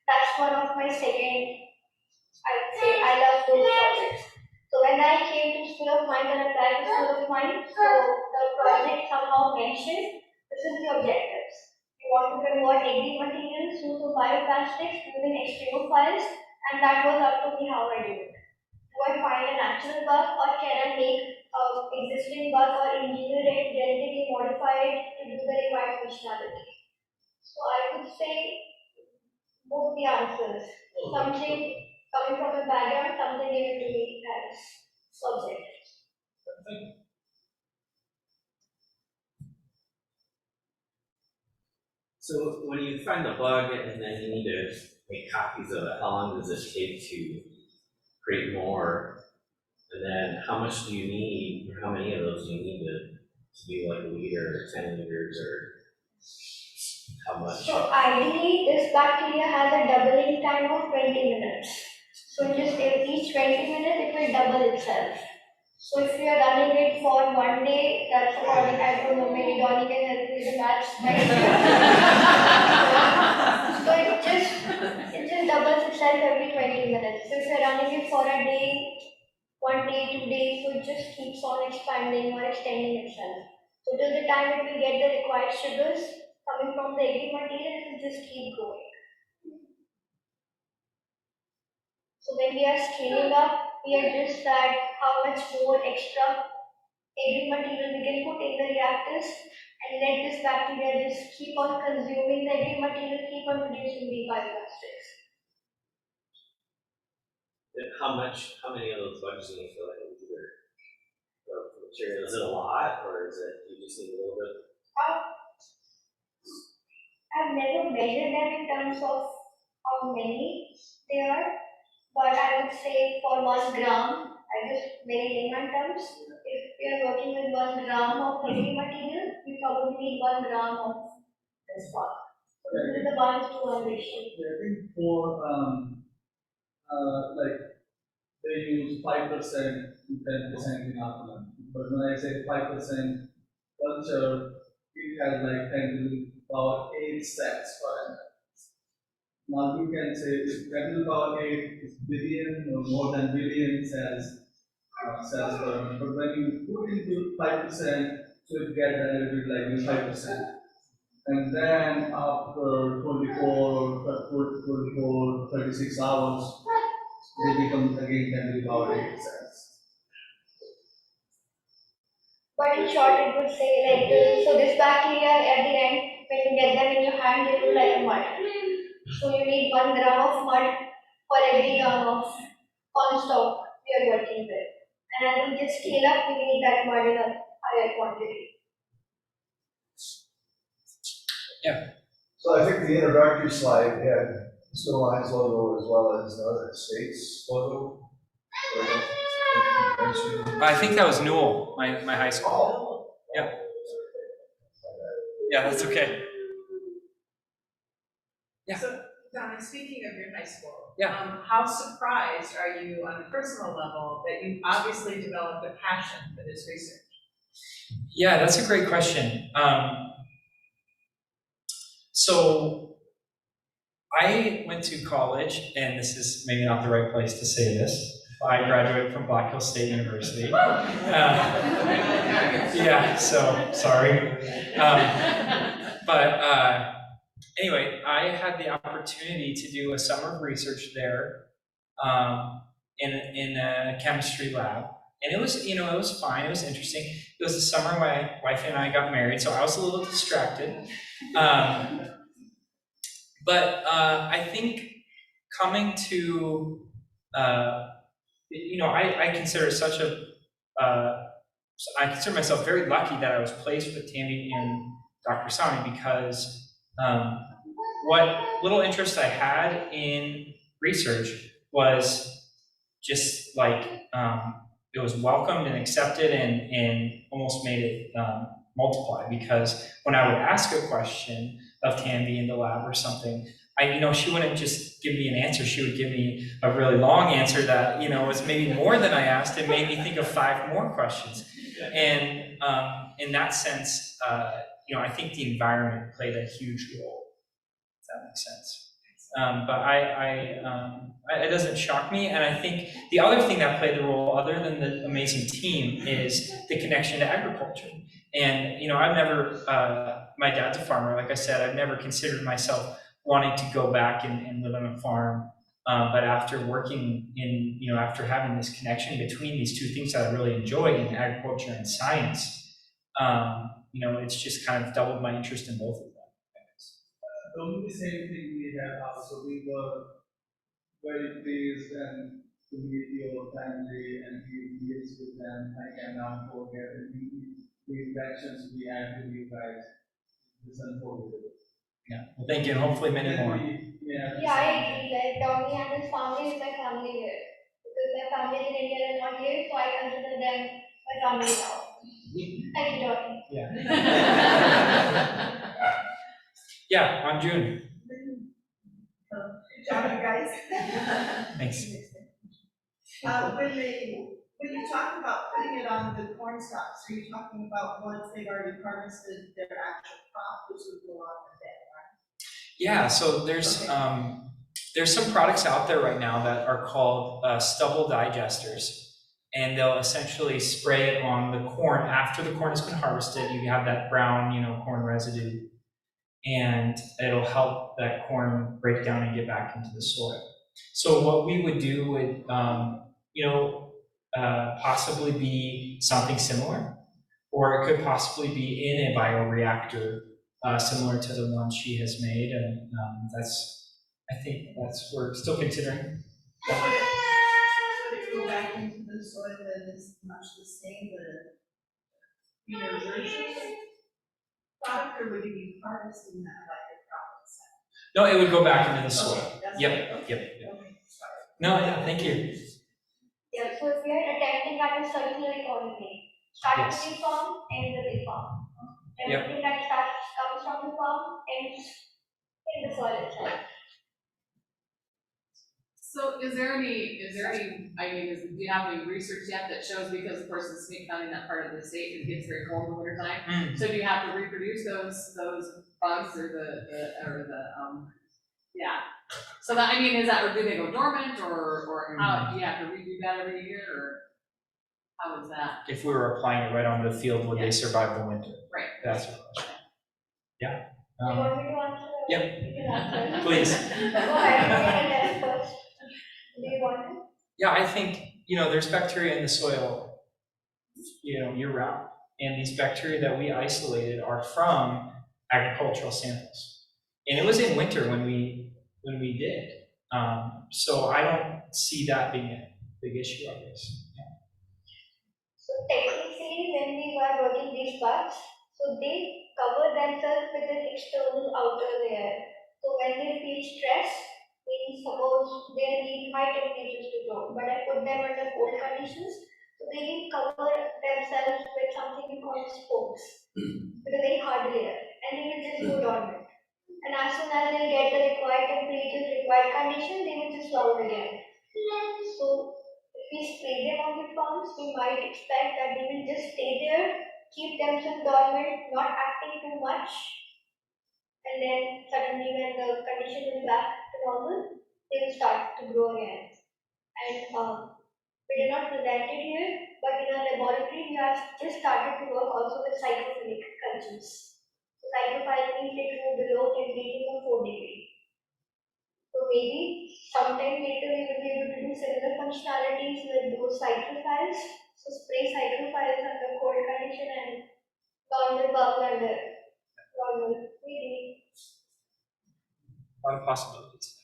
That's one of my second, I'd say, I love those projects. So when I came to School of Mines and applied to School of Mines, so the project somehow mentioned this is the objectives. We want to convert agri materials into bioplastics using extremophiles, and that was up to me how I do it. Do I find a natural bug, or can I make an existing bug or engineer it, genetically modify it to do the required functionality? So I would say both the answers. Something coming from a background, something given to me as subject.
So when you find the bug and then you need to make copies of it, how long does it take to create more? And then how much do you need, or how many of those do you need to be like a liter or 10 liters, or how much?
So ideally, this bacteria has a doubling time of 20 minutes. So just each 20 minutes, it will double itself. So if you are running it for 1 day, that's according, I don't know, maybe Donnie can help you with the maths. So it just doubles itself every 20 minutes. So if you are running it for a day, 1 day, 2 days, so it just keeps on expanding or extending itself. So till the time it will get the required sugars coming from the agri material, it will just keep growing. So when we are scaling up, we adjust that how much more extra agri material we can put in the reactors and let this bacteria just keep on consuming the agri material, keep on producing the bioplastics.
How many of those bugs do you need for like a liter of material? Is it a lot, or is it, you just need a little bit?
I've never measured them in terms of how many they are, but I would say for 1 gram, I just very layman terms, if we are working with 1 gram of agri material, we probably need 1 gram of this bug. So this is the 1:1 ratio.
I think for like they use 5% to 10% in alkaline. But when I say 5% culture, it has like 10 to the power 8 steps per. Now you can say 10 to the power 8 is billion or more than billion cells per. But when you put into 5%, So it get diluted like 5%. And then after 36 hours, they become again Tanvi Govil cells.
But in short, it would say like so this bacteria at the end, when you get them in your hand, they look like a mud. So you need 1 gram of mud for every gram of corn stalk we are working with. And as we just scale up, we need that mud in a higher quantity.
So I think the introductory slide had Newell High logo as well as the other states logo.
I think that was Newell, my high school.
Oh.
Yeah. Yeah, that's okay. Yeah.
So, Donna, speaking of your high school,
Yeah.
how surprised are you on a personal level that you obviously developed a passion for this research?
Yeah, that's a great question. So I went to college, and this is maybe not the right place to say this. I graduated from Black Hills State University. Yeah, so sorry. But anyway, I had the opportunity to do a summer of research there in a chemistry lab. And it was, it was fine, it was interesting. It was the summer my wife and I got married, so I was a little distracted. But I think coming to, I consider I consider myself very lucky that I was placed with Tanvi and Dr. Sami, because what little interest I had in research was just like, it was welcomed and accepted and almost made it multiply, because when I would ask a question of Tanvi in the lab or something, she wouldn't just give me an answer, she would give me a really long answer that, was maybe more than I asked. It made me think of 5 more questions. And in that sense, I think the environment played a huge role, if that makes sense. But it doesn't shock me. And I think the other thing that played the role, other than the amazing team, is the connection to agriculture. And, I've never, my dad's a farmer, like I said, I've never considered myself wanting to go back and live on a farm. But after working after having this connection between these two things that I really enjoy in agriculture and science, it's just kind of doubled my interest in both of them.
The only same thing we have also, we were very pleased and to meet your family and be engaged with them. I cannot forget the interactions we had with you guys. It's unforgettable.
Yeah, well, thank you, and hopefully many more.
Yeah, I agree. Like Tommy and his family is my family here. Because my family in India are not here, so I consider them my family now. Thank you, Tommy.
Yeah. Yeah, on June.
Good job, you guys.
Thanks.
When you talk about putting it on the corn stalks, are you talking about once they've already harvested their actual crop, which would go on the bed, right?
Yeah, so there's some products out there right now that are called stubble digesters. And they'll essentially spray it on the corn after the corn has been harvested. You have that brown, corn residue. And it'll help that corn break down and get back into the soil. So what we would do would, possibly be something similar, or it could possibly be in a bioreactor similar to the one she has made, and I think we're still considering.
Would it go back into the soil that is much the same, the version product, or would you be harvesting that like a crop itself?
No, it would go back into the soil.
Okay,
Yep.
Okay, sorry.
No, yeah, thank you.
Yeah, so if we are attempting at a circular economy, starting
Yes.
with the farm, end with the farm.
Yep.
Everything that comes from the farm ends in the soil itself.
So is there any, do you have any research yet that shows, because of course in Smith County, in that part of the state, it gets very cold in the winter time. So do you have to reproduce those bugs yeah. So that, or do they go dormant or how, do you have to redo that every year, or How is that?
If we were applying it right onto the field, would they survive the winter?
Right.
That's the question. Yeah.
Do you want me to answer?
Yep.
You can answer.
Please.
Go ahead, you can first. Do you want to?
Yeah, I think, there's bacteria in the soil, year round. And these bacteria that we isolated are from agricultural samples. And it was in winter when we did. So I don't see that being a big issue, I guess.
So technically, when we were working these parts, so they cover themselves with an external outer layer. So when they feel stress, means suppose they need high temperatures to grow, but I put them under cold conditions, so they will cover themselves with something we call spokes, with a very hard layer, and they will just go dormant. And as soon as they get the required temperatures, required conditions, they will just flower again. So if we spray them on the farms, we might expect that they will just stay there, keep themselves dormant, not acting too much, and then suddenly when the condition is back to normal, they will start to grow again. And we did not present it here, but in our laboratory we have just started to work also with cyclophilic cultures. So cyclophilic means they grow below temperature of 4 degrees. So maybe sometime later we will be able to do similar functionalities with those cyclophiles. So spray cyclophiles under cold condition and normal bubble under normal maybe.
A lot of possibilities.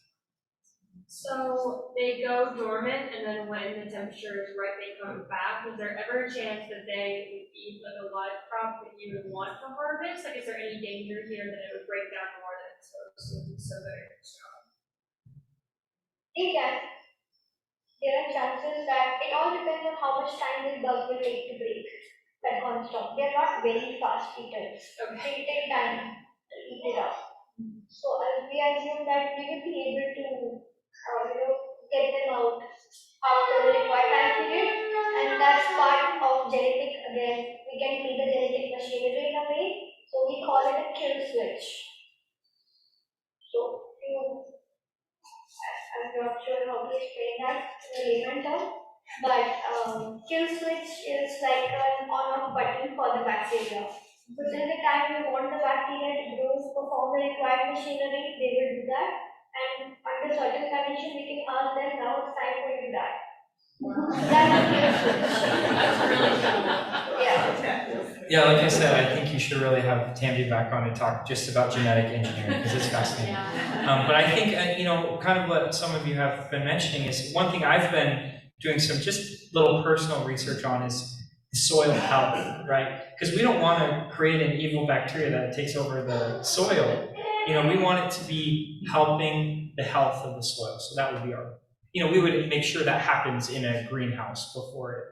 So they go dormant, and then when the temperature is right, they come back. Is there ever a chance that they would eat like a live crop that you would want to harvest? Like, is there any danger here that it would break down more than it's supposed to, so that it's strong?
They can. There are chances that it all depends on how much time this bug will take to break that construct. They are not very fast eaters. They take time to eat it up. So we assume that we will be able to, get them out after the required time period, and that's part of genetic. Again, we can see the genetic machinery in a way. So we call it a kill switch. So I'm not sure how to explain that in a layman term, but kill switch is like an on-off button for the bacteria. So till the time we want the bacteria to grow, perform the required machinery, they will do that. And under certain conditions, we can ask them now it's time for you to die. So that's a kill switch.
That's really cool.
Yeah.
Yeah, like I said, I think you should really have Tanvi back on to talk just about genetic engineering, because it's fascinating.
Yeah.
But I think, kind of what some of you have been mentioning is one thing I've been doing some just little personal research on is soil health, right? Because we don't want to create an evil bacteria that takes over the soil. We want it to be helping the health of the soil. So that would be our, we would make sure that happens in a greenhouse before it,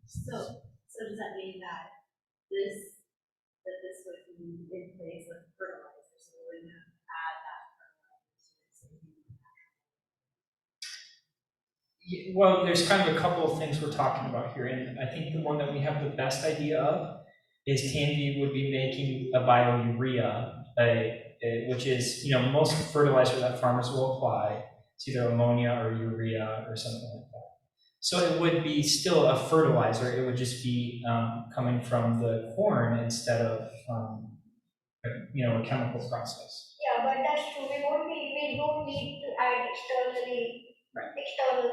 So does that mean that this would be in place with fertilizer, so we wouldn't have to add that fertilizer?
Well, there's kind of a couple of things we're talking about here, and I think the one that we have the best idea of is Tanvi would be making a biourea, which is, most fertilizer that farmers will apply, it's either ammonia or urea or something like that. So it would be still a fertilizer, it would just be coming from the corn instead of, a chemical process.
Yeah, but that's true. We don't need to add external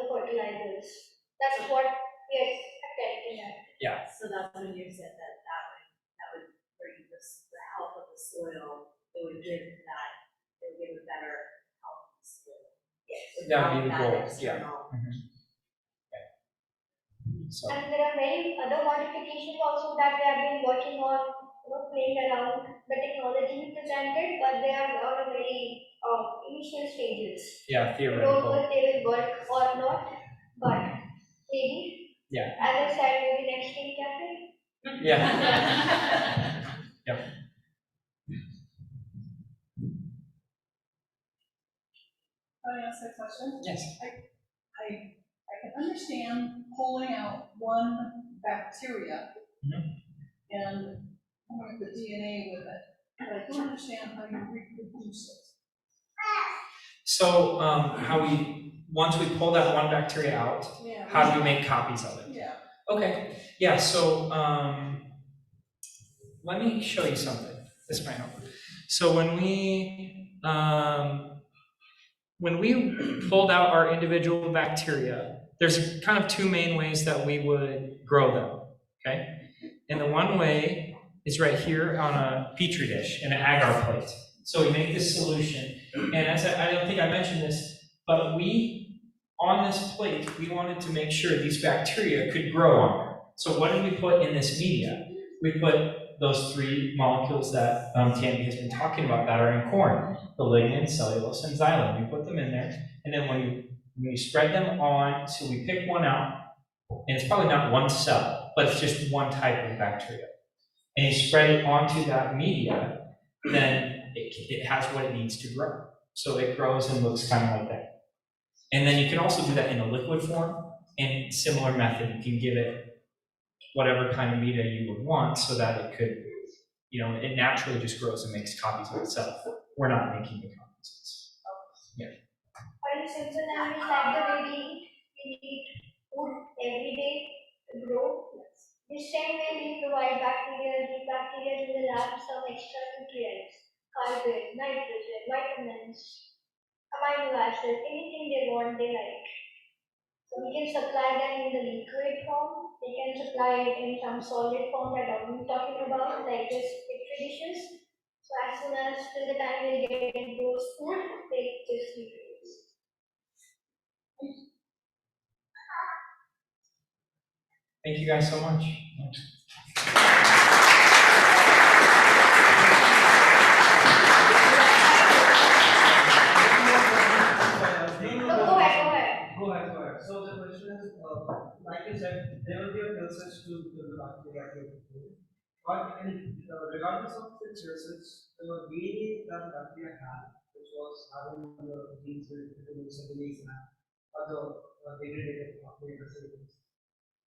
fertilizers. That's what we are expecting at.
Yeah.
So that's when you said that would bring the health of the soil, it would give that, it would give a better health of the soil.
Yes.
That would be the
Without
goal,
that external-
So,
And there are many other modifications also that we have been working on, playing around the technology we presented, but they are on a very initial stages.
yeah,
We don't know
theoretical.
if they will work or not, but maybe.
Yeah.
As I said, maybe next week, cafe.
Yeah. Yep.
Can I ask a question?
Yes.
I can understand pulling out one bacteria and putting the DNA with it, but I don't understand how you reproduce it.
So how we once we pull that one bacteria out,
Yeah.
how do we make copies of it?
Yeah.
Okay, yeah, so let me show you something. This might help. So when we pulled out our individual bacteria, there's kind of two main ways that we would grow them, okay? And the one way is right here on a petri dish in an agar plate. So we make this solution, and as I don't think I mentioned this, but on this plate, we wanted to make sure these bacteria could grow on there. So what did we put in this media? We put those three molecules that Tanvi has been talking about that are in corn, the lignin, cellulose, and xylem. We put them in there, and then when you spread them on, so we pick one out, and it's probably not one cell, but it's just one type of bacteria. And you spread it onto that media, then it has what it needs to grow. So it grows and looks kind of like that. And then you can also do that in a liquid form, and similar method, you can give it whatever kind of media you would want so that it could, it naturally just grows and makes copies of itself. We're not making the copies. Yeah.
Are you simple and we like the way we eat food every day to grow? The same way we provide bacteria in the lab some extra nutrients, carbon, nitrogen, vitamins, amino acids, anything they want, they like. So we can supply them in the liquid form, we can supply it in some solid form that I'm talking about, like this petri dishes. So as soon as till the time we get those food, they just reproduce.
Thank you guys so much.
Go ahead.
So the question is, like you said, there will be a process to the bacteria. But regardless of its research, the DNA that bacteria had, which was having the genes with the cellulase and other degraded bacteria facilities,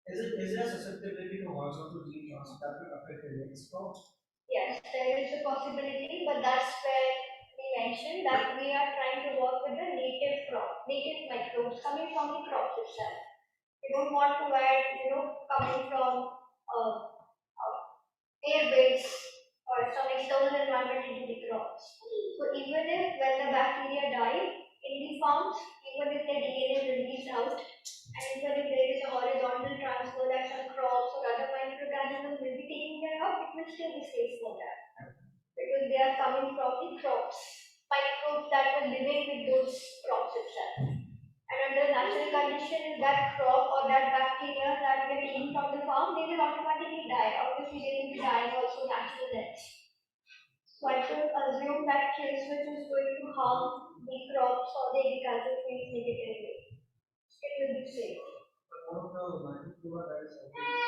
is there a susceptibility to horizontal gene transfer that will affect the next crop?
Yes, there is a possibility, but that's where we mentioned that we are trying to work with the native microbes coming from the crops itself. We don't want to add, coming from air-based or some external environment into the crops. So even if when the bacteria die in the farms, even if their DNA is released out, and even if there is a horizontal transfer that some crops or other microorganisms will be taking care of, it will still be safe for them. Because they are coming from the crops, microbes that were living with those crops itself. And under natural condition, if that crop or that bacteria that we are taking from the farm, they will automatically die. Obviously, they will be dying also natural deaths. So I should assume that case which is going to harm the crops or the agricultural fields negatively. It will be safe.
But one of the microflora that is affected,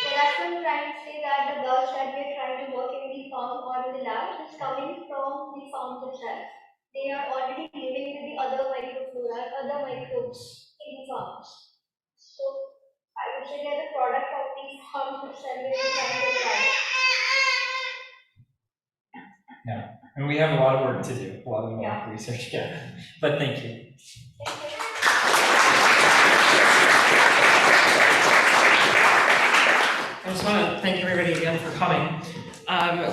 So that's what I'm trying to say, that the bugs that we are trying to work in the farm or in the lab is coming from the farms itself. They are already living with the other microflora, other microbes in the farms. So I would say they're the product of the farms itself where we're trying to apply.
Yeah, and we have a lot of work to do, a lot of research, but thank you.
I just want to thank everybody again for coming.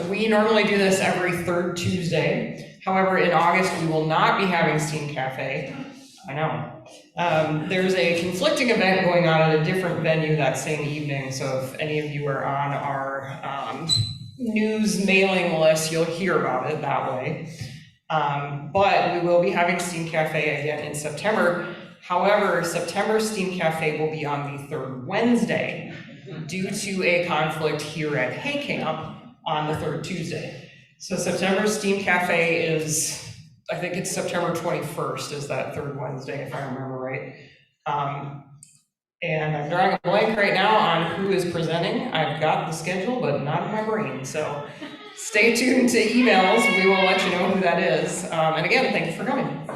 We normally do this every third Tuesday. However, in August, we will not be having Steam Cafe. I know. There's a conflicting event going on at a different venue that same evening, so if any of you are on our news mailing list, you'll hear about it that way. But we will be having Steam Cafe again in September. However, September Steam Cafe will be on the third Wednesday due to a conflict here at Hay Camp on the third Tuesday. So September Steam Cafe is, I think it's September 21st is that third Wednesday, if I remember right. And I'm drawing a blank right now on who is presenting. I've got the schedule, but not in my brain. So stay tuned to emails. We will let you know who that is. And again, thank you for coming.